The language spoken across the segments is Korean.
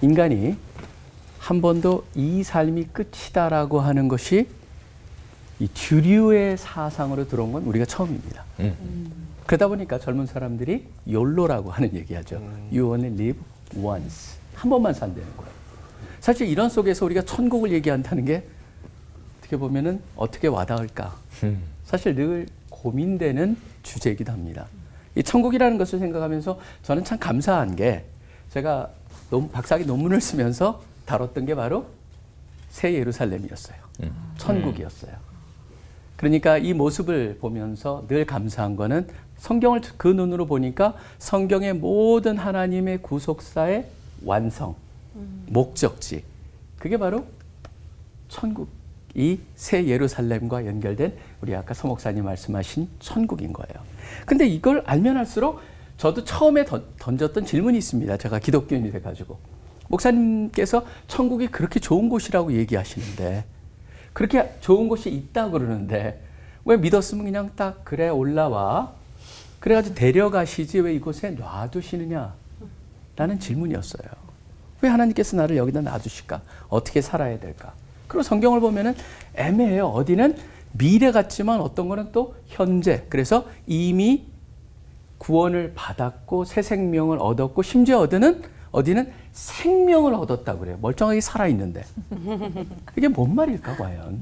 인간이 한 번도 이 삶이 끝이다라고 하는 것이 이 주류의 사상으로 들어온 건 우리가 처음입니다. 그러다 보니까 젊은 사람들이 YOLO라고 하는 얘기하죠. You only live once. 한 번만 산다는 거예요. 사실 이런 속에서 우리가 천국을 얘기한다는 게 어떻게 보면은 어떻게 와닿을까? 사실 늘 고민되는 주제이기도 합니다. 이 천국이라는 것을 생각하면서 저는 참 감사한 게 제가 박사학위 논문을 쓰면서 다뤘던 게 바로 새 예루살렘이었어요. 천국이었어요. 그러니까 이 모습을 보면서 늘 감사한 거는 성경을 그 눈으로 보니까 성경의 모든 하나님의 구속사의 완성, 목적지, 그게 바로 천국, 이 새 예루살렘과 연결된 우리 아까 서 목사님 말씀하신 천국인 거예요. 근데 이걸 알면 할수록 저도 처음에 던졌던 질문이 있습니다. 제가 기독교인이 돼가지고. 목사님께서 천국이 그렇게 좋은 곳이라고 얘기하시는데, 그렇게 좋은 곳이 있다고 그러는데, 왜 믿었으면 그냥 딱, 그래, 올라와. 그래가지고 데려가시지 왜 이곳에 놔두시느냐? 라는 질문이었어요. 왜 하나님께서 나를 여기다 놔두실까? 어떻게 살아야 될까? 그리고 성경을 보면은 애매해요. 어디는 미래 같지만 어떤 거는 또 현재. 그래서 이미 구원을 받았고 새 생명을 얻었고 심지어 어디는 생명을 얻었다고 그래요. 멀쩡하게 살아있는데. 이게 뭔 말일까 과연.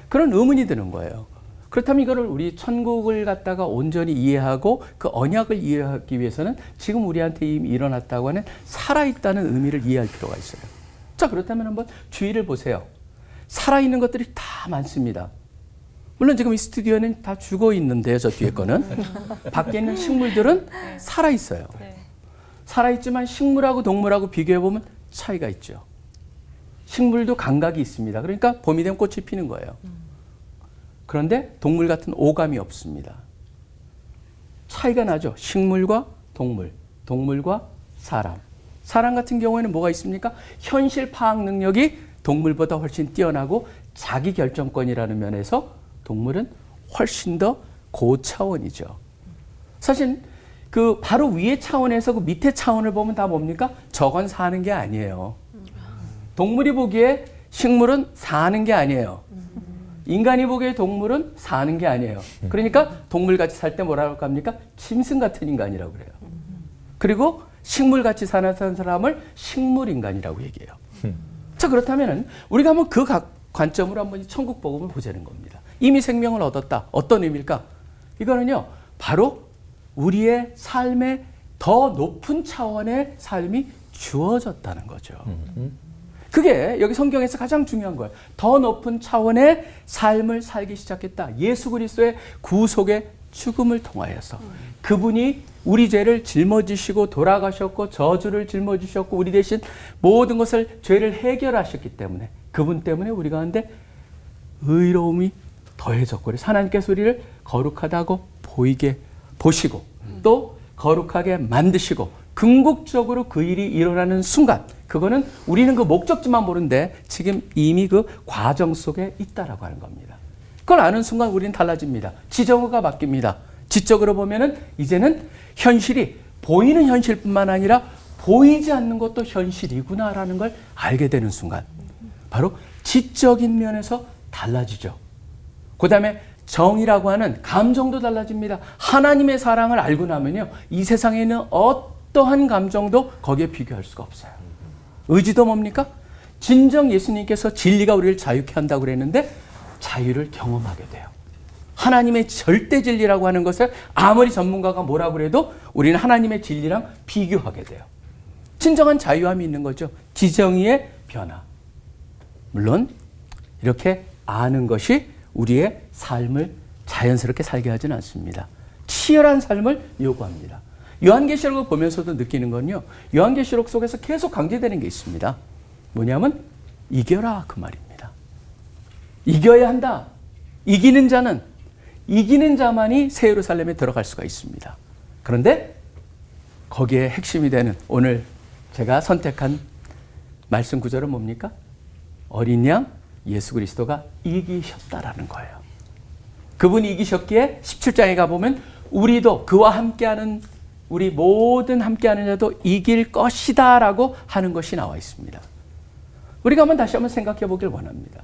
그런 의문이 드는 거예요. 그렇다면 이거를 우리 천국을 갖다가 온전히 이해하고 그 언약을 이해하기 위해서는 지금 우리한테 이미 일어났다고 하는 살아있다는 의미를 이해할 필요가 있어요. 자, 그렇다면 한번 주위를 보세요. 살아있는 것들이 다 많습니다. 물론 지금 이 스튜디오는 다 죽어 있는데요. 저 뒤에 거는. 밖에 있는 식물들은 살아있어요. 살아있지만 식물하고 동물하고 비교해보면 차이가 있죠. 식물도 감각이 있습니다. 그러니까 봄이 되면 꽃이 피는 거예요. 그런데 동물 같은 오감이 없습니다. 차이가 나죠. 식물과 동물, 동물과 사람. 사람 같은 경우에는 뭐가 있습니까? 현실 파악 능력이 동물보다 훨씬 뛰어나고 자기 결정권이라는 면에서 동물은 훨씬 더 고차원이죠. 사실 그 바로 위의 차원에서 그 밑에 차원을 보면 다 뭡니까? 저건 사는 게 아니에요. 동물이 보기에 식물은 사는 게 아니에요. 인간이 보기에 동물은 사는 게 아니에요. 그러니까 동물같이 살 때 뭐라고 합니까? 짐승 같은 인간이라고 그래요. 그리고 식물같이 사는 사람을 식물인간이라고 얘기해요. 자, 그렇다면 우리가 한번 그 관점으로 한번 이 천국 복음을 보자는 겁니다. 이미 생명을 얻었다. 어떤 의미일까? 이거는요, 바로 우리의 삶의 더 높은 차원의 삶이 주어졌다는 거죠. 그게 여기 성경에서 가장 중요한 거예요. 더 높은 차원의 삶을 살기 시작했다. 예수 그리스도의 구속의 죽음을 통하여서 그분이 우리 죄를 짊어지시고 돌아가셨고 저주를 짊어지셨고 우리 대신 모든 것을 죄를 해결하셨기 때문에 그분 때문에 우리 가운데 의로움이 더해졌고 그래서 하나님께서 우리를 거룩하다고 보시고 또 거룩하게 만드시고 궁극적으로 그 일이 일어나는 순간 그거는 우리는 그 목적지만 보는데 지금 이미 그 과정 속에 있다라고 하는 겁니다. 그걸 아는 순간 우리는 달라집니다. 지정어가 바뀝니다. 지적으로 보면은 이제는 현실이 보이는 현실뿐만 아니라 보이지 않는 것도 현실이구나라는 걸 알게 되는 순간 바로 지적인 면에서 달라지죠. 그 다음에 정이라고 하는 감정도 달라집니다. 하나님의 사랑을 알고 나면요. 이 세상에 있는 어떠한 감정도 거기에 비교할 수가 없어요. 의지도 뭡니까? 진정 예수님께서 진리가 우리를 자유케 한다고 그랬는데 자유를 경험하게 돼요. 하나님의 절대 진리라고 하는 것을 아무리 전문가가 뭐라고 그래도 우리는 하나님의 진리랑 비교하게 돼요. 진정한 자유함이 있는 거죠. 지정의의 변화. 물론 이렇게 아는 것이 우리의 삶을 자연스럽게 살게 하지는 않습니다. 치열한 삶을 요구합니다. 요한계시록을 보면서도 느끼는 건요. 요한계시록 속에서 계속 강조되는 게 있습니다. 뭐냐면 이겨라 그 말입니다. 이겨야 한다. 이기는 자만이 새 예루살렘에 들어갈 수가 있습니다. 그런데 거기에 핵심이 되는 오늘 제가 선택한 말씀 구절은 뭡니까? 어린 양 예수 그리스도가 이기셨다라는 거예요. 그분이 이기셨기에 17장에 가보면 우리도 그와 함께하는 우리 모든 함께하는 자도 이길 것이다 라고 하는 것이 나와 있습니다. 우리가 다시 한번 생각해 보길 원합니다.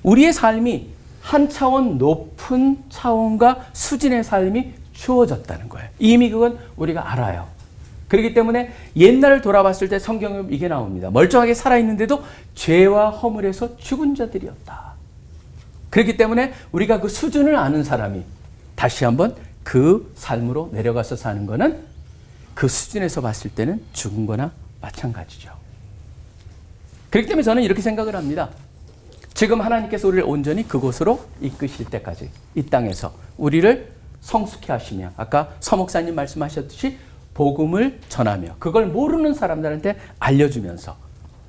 우리의 삶이 한 차원 높은 차원과 수준의 삶이 주어졌다는 거예요. 이미 그건 우리가 알아요. 그렇기 때문에 옛날을 돌아봤을 때 성경에 이게 나옵니다. 멀쩡하게 살아있는데도 죄와 허물에서 죽은 자들이었다. 그렇기 때문에 우리가 그 수준을 아는 사람이 다시 한번 그 삶으로 내려가서 사는 거는 그 수준에서 봤을 때는 죽은 거나 마찬가지죠. 그렇기 때문에 저는 이렇게 생각을 합니다. 지금 하나님께서 우리를 온전히 그곳으로 이끄실 때까지 이 땅에서 우리를 성숙해 하시며 아까 서목사님 말씀하셨듯이 복음을 전하며 그걸 모르는 사람들한테 알려주면서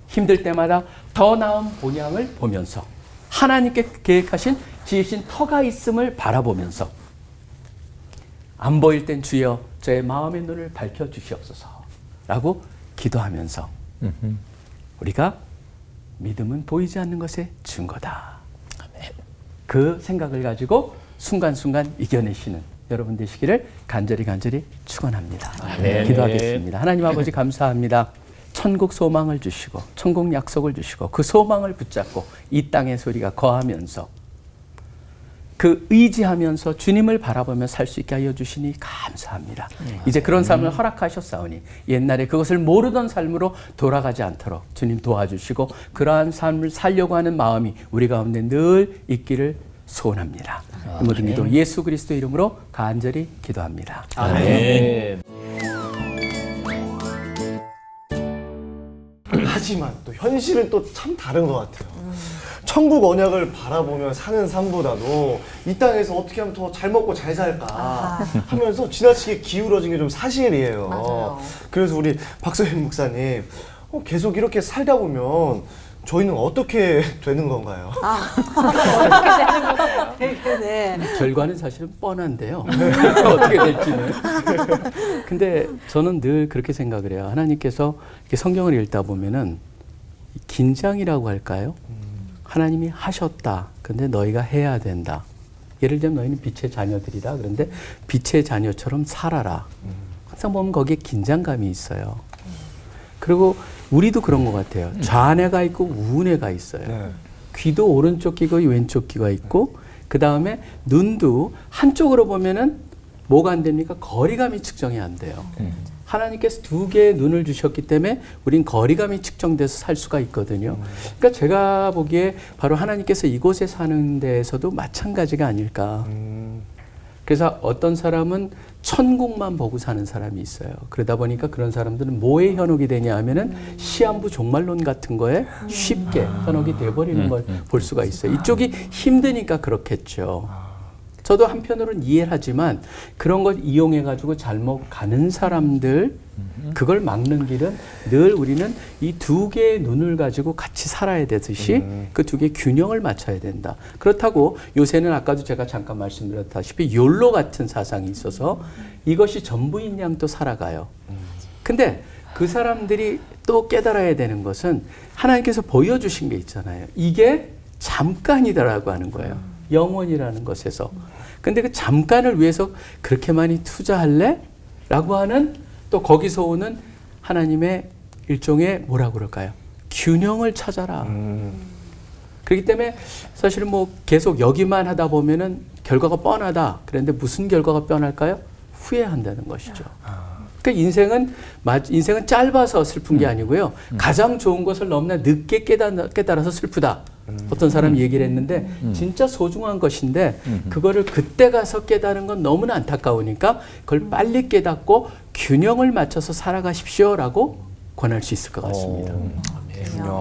힘들 때마다 더 나은 본향을 보면서 하나님께 계획하신 지으신 터가 있음을 바라보면서 안 보일 땐 주여 저의 마음의 눈을 밝혀주시옵소서 라고 기도하면서 우리가 믿음은 보이지 않는 것의 증거다. 그 생각을 가지고 순간순간 이겨내시는 여러분 되시기를 간절히 축원합니다. 기도하겠습니다. 하나님 아버지 감사합니다. 천국 소망을 주시고 천국 약속을 주시고 그 소망을 붙잡고 이 땅에서 우리가 거하면서 그 의지하면서 주님을 바라보며 살 수 있게 하여 주시니 감사합니다. 이제 그런 삶을 허락하셨사오니 옛날에 그것을 모르던 삶으로 돌아가지 않도록 주님 도와주시고 그러한 삶을 살려고 하는 마음이 우리 가운데 늘 있기를 소원합니다. 모든 기도 예수 그리스도의 이름으로 간절히 기도합니다. 아멘. 하지만 또 현실은 또 참 다른 것 같아요. 천국 언약을 바라보며 사는 삶보다도 이 땅에서 어떻게 하면 더 잘 먹고 잘 살까 하면서 지나치게 기울어진 게 좀 사실이에요. 맞아요. 그래서 우리 박서인 목사님 계속 이렇게 살다 보면 저희는 어떻게 되는 건가요? 네. 결과는 사실은 뻔한데요. 어떻게 될지는. 근데 저는 늘 그렇게 생각을 해요. 하나님께서 이렇게 성경을 읽다 보면은 긴장이라고 할까요? 하나님이 하셨다. 근데 너희가 해야 된다. 예를 들면 너희는 빛의 자녀들이다. 그런데 빛의 자녀처럼 살아라. 항상 보면 거기에 긴장감이 있어요. 그리고 우리도 그런 것 같아요. 좌뇌가 있고 우뇌가 있어요. 네. 귀도 오른쪽 귀가 왼쪽 귀가 있고 그 다음에 눈도 한쪽으로 보면은 뭐가 안 됩니까? 거리감이 측정이 안 돼요. 하나님께서 두 개의 눈을 주셨기 때문에 우린 거리감이 측정돼서 살 수가 있거든요. 그러니까 제가 보기에 바로 하나님께서 이곳에 사는 데에서도 마찬가지가 아닐까. 그래서 어떤 사람은 천국만 보고 사는 사람이 있어요. 그러다 보니까 그런 사람들은 뭐에 현혹이 되냐 하면은 시한부 종말론 같은 거에 쉽게 현혹이 돼버리는 걸 볼 수가 있어요. 이쪽이 힘드니까 그렇겠죠. 저도 한편으로는 이해를 하지만 그런 걸 이용해가지고 잘못 가는 사람들 그걸 막는 길은 늘 우리는 이 두 개의 눈을 가지고 같이 살아야 되듯이 그 두 개의 균형을 맞춰야 된다. 그렇다고 요새는 아까도 제가 잠깐 말씀드렸다시피 욜로 같은 사상이 있어서 이것이 전부인 양 또 살아가요. 근데 그 사람들이 또 깨달아야 되는 것은 하나님께서 보여주신 게 있잖아요. 이게 잠깐이다라고 하는 거예요. 영원이라는 것에서. 근데 그 잠깐을 위해서 그렇게 많이 투자할래? 라고 하는 또 거기서 오는 하나님의 일종의 뭐라고 그럴까요? 균형을 찾아라. 그렇기 때문에 사실은 뭐 계속 여기만 하다 보면은 결과가 뻔하다. 그런데 무슨 결과가 뻔할까요? 후회한다는 것이죠. 그러니까 인생은 짧아서 슬픈 게 아니고요. 가장 좋은 것을 너무나 늦게 깨달아서 슬프다. 어떤 사람이 얘기를 했는데 진짜 소중한 것인데 그거를 그때 가서 깨달은 건 너무나 안타까우니까 그걸 빨리 깨닫고 균형을 맞춰서 살아가십시오라고 권할 수 있을 것 같습니다. 균형.